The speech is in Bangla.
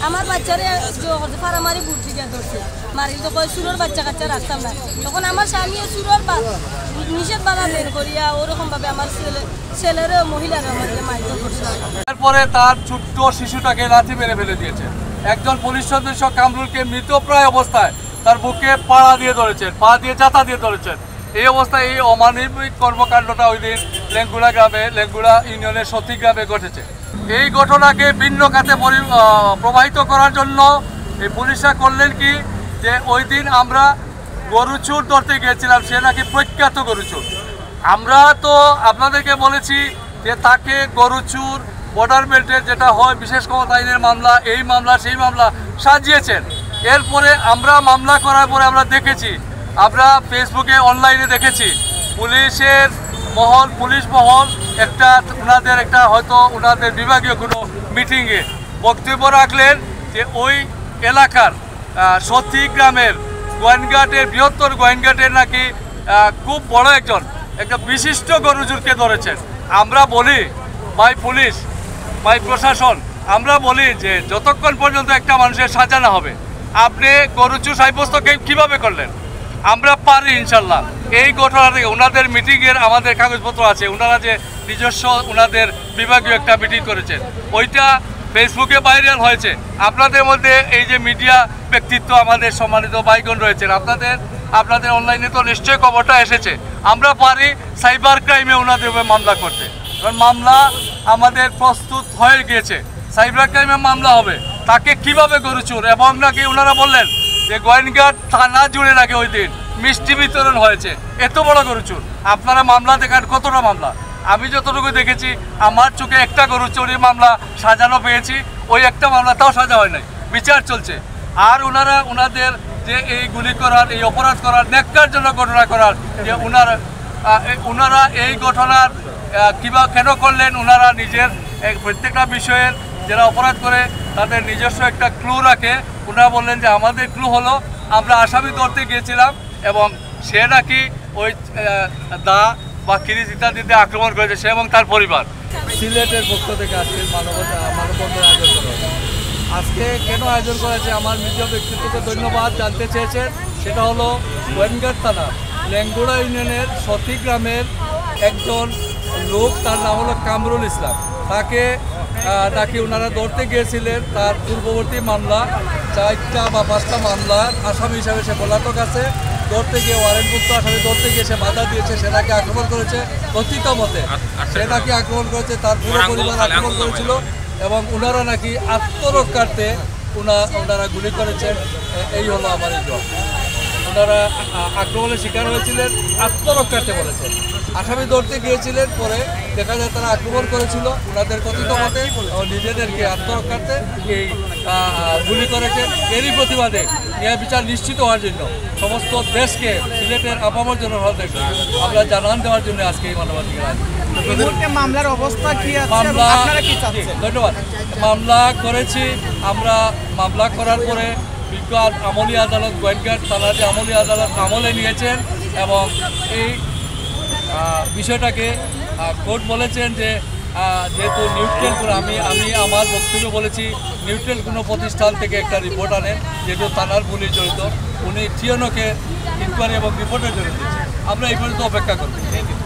আমার বাচ্চারে ফারামারি বুদ্ধি দিয়ে ধরছে মারি তো কয় চুরোর বাচ্চা কাচ্চা রাখতাম না। তখন আমার স্বামীও চুরোর নিষেধ বাধা বের করিয়া ওরকমভাবে আমার ছেলের মহিলারা আমাকে মাইক করছে। এরপরে তার ছোট্ট শিশুটাকে লাথি মেরে ফেলে দিয়েছে। একজন পুলিশ সদস্য কামরুলকে মৃতপ্রায় অবস্থায় তার বুকে পাড়া দিয়ে ধরেছেন, পা দিয়ে জাতা দিয়ে ধরেছেন। এই অবস্থায় এই অমানবিক কর্মকাণ্ডটা ওই দিন লেঙ্গুড়া গ্রামে, লেঙ্গুড়া ইউনিয়নের সতী গ্রামে ঘটেছে। এই ঘটনাকে ভিন্ন খাতে প্রবাহিত করার জন্য এই পুলিশরা করলেন কি, যে ওই দিন আমরা গরু চুর ধরতে গিয়েছিলাম, সে নাকি প্রখ্যাত গরু চুর। আমরা তো আপনাদেরকে বলেছি যে তাকে গরু চুর, বর্ডার বেল্টের যেটা হয় বিশেষ ক্ষমতা আইনের মামলা, এই মামলা সেই মামলা সাজিয়েছেন। এরপরে আমরা মামলা করার পরে আমরা দেখেছি, আমরা ফেসবুকে অনলাইনে দেখেছি পুলিশের মহল, পুলিশ মহল একটা ওনাদের একটা হয়তো ওনাদের বিভাগীয় কোনো মিটিংয়ে বক্তব্য রাখলেন যে ওই এলাকার সতী গ্রামের গোয়েনঘাটের, বৃহত্তর গোয়েনঘাটের নাকি খুব বড় একটা বিশিষ্ট গরুচুরকে ধরেছেন। আমরা বলি ভাই পুলিশ, ভাই প্রশাসন, আমরা বলি যে যতক্ষণ পর্যন্ত একটা মানুষের সাজা না হবে আপনি গরুচুর সাব্যস্ত কীভাবে করলেন? আমরা পারি ইনশাল্লাহ। এই ঘটনা থেকে ওনাদের মিটিংয়ের আমাদের কাগজপত্র আছে, ওনারা যে নিজস্ব ওনাদের বিভাগীয় একটা মিটিং করেছেন, ওইটা ফেসবুকে ভাইরাল হয়েছে। আপনাদের মধ্যে এই যে মিডিয়া ব্যক্তিত্ব আমাদের সম্মানিত ভাইগণ রয়েছেন, আপনাদের অনলাইনে তো নিশ্চয়ই খবরটা এসেছে। আমরা পারি সাইবার ক্রাইমে ওনাদের মামলা করতে, কারণ মামলা আমাদের প্রস্তুত হয়ে গিয়েছে। সাইবার ক্রাইমে মামলা হবে, তাকে কিভাবে গরু চোর, এবং নাকি ওনারা বললেন যে গোয়েনঘাট থানা জুড়ে নাকি ওই দিন মিষ্টি বিতরণ হয়েছে। এত বড় গরু চোর, আপনারা মামলা দেখান কতটা মামলা? আমি যতটুকু দেখেছি আমার চোখে একটা গরু চোরের মামলা সাজানো পেয়েছি, ওই একটা মামলা তাও সাজা হয় নাই, বিচার চলছে। আর ওনাদের যে এই গুলি করার, এই অপরাধ করার, ন্যাক্কার জন্য ঘটনা করার, যে ওনারা এই ঘটনার কেন করলেন, ওনারা নিজের প্রত্যেকটা বিষয়ের যারা অপরাধ করে তাদের নিজস্ব একটা ক্লু রাখে। ওনারা বললেন যে আমাদের ক্লু হলো আমরা আসামি ধরতে গিয়েছিলাম এবং সে নাকি ওই দা বা কিরিচ ইত্যাদিতে আক্রমণ করেছে, সে এবং তার পরিবার। সিলেটের পক্ষ থেকে আজকে মানববন্ধন আয়োজন করা হয়েছে। আজকে কেন আয়োজন করেছে আমার নিজ ব্যক্তিত্বকে ধন্যবাদ জানতে চেয়েছেন, সেটা হলো গোয়েনঘাট থানা লেঙ্গুড়া ইউনিয়নের সতী গ্রামের একজন লোক, তার নাম হলো কামরুল ইসলাম। তাকে নাকি ওনারা ধরতে গিয়েছিলেন, তার পূর্ববর্তী মামলা 4টা বা 5টা মামলার আসামি হিসাবে সে পলাতক আছে। ধরতে গিয়ে ওয়ারেন্টভুক্ত আসামি ধরতে গিয়ে সে বাধা দিয়েছে, সে নাকি আক্রমণ করেছে কথিত মতে, সে নাকি আক্রমণ করেছে, তার পুরো পরিবার আক্রমণ করেছিল এবং ওনারা নাকি আত্মরক্ষার্থে ওনারা গুলি করেছেন। এই হলো আমার এই জব। ওনারা আক্রমণের শিকার হয়েছিলেন, আত্মরক্ষার্থে বলেছেন। আসামি ধরতে গিয়েছিলেন, পরে দেখা যায় তারা আক্রমণ করেছিল ওনাদের কথিত মতে, নিজেদেরকে আত্মরক্ষার্থে এই গুলি করেছেন। এরই প্রতিবাদে ন্যায় বিচার নিশ্চিত হওয়ার জন্য সমস্ত দেশকে, সিলেটের আপামর জন্য আমরা জানান দেওয়ার জন্য আজকে এই মানবাধিকার মামলার অবস্থা কি আছে? ধন্যবাদ। মামলা করেছি আমরা। মামলা করার পরে বিজ্ঞ আমলি আদালত, গোয়েনঘাট থানা যে আমলি আদালত আমলে নিয়েছেন এবং এই বিষয়টাকে কোর্ট বলেছেন যে যেহেতু নিউট্রাল কোনো, আমি আমার বক্তব্যে বলেছি নিউট্রাল কোনো প্রতিষ্ঠান থেকে একটা রিপোর্ট আনেন, যেহেতু থানার পুলিশ জড়িত, উনি টিএনওকে ইনকোয়ারি এবং রিপোর্টের জন্য দিয়েছেন। আমরা এই পর্যন্ত অপেক্ষা করব।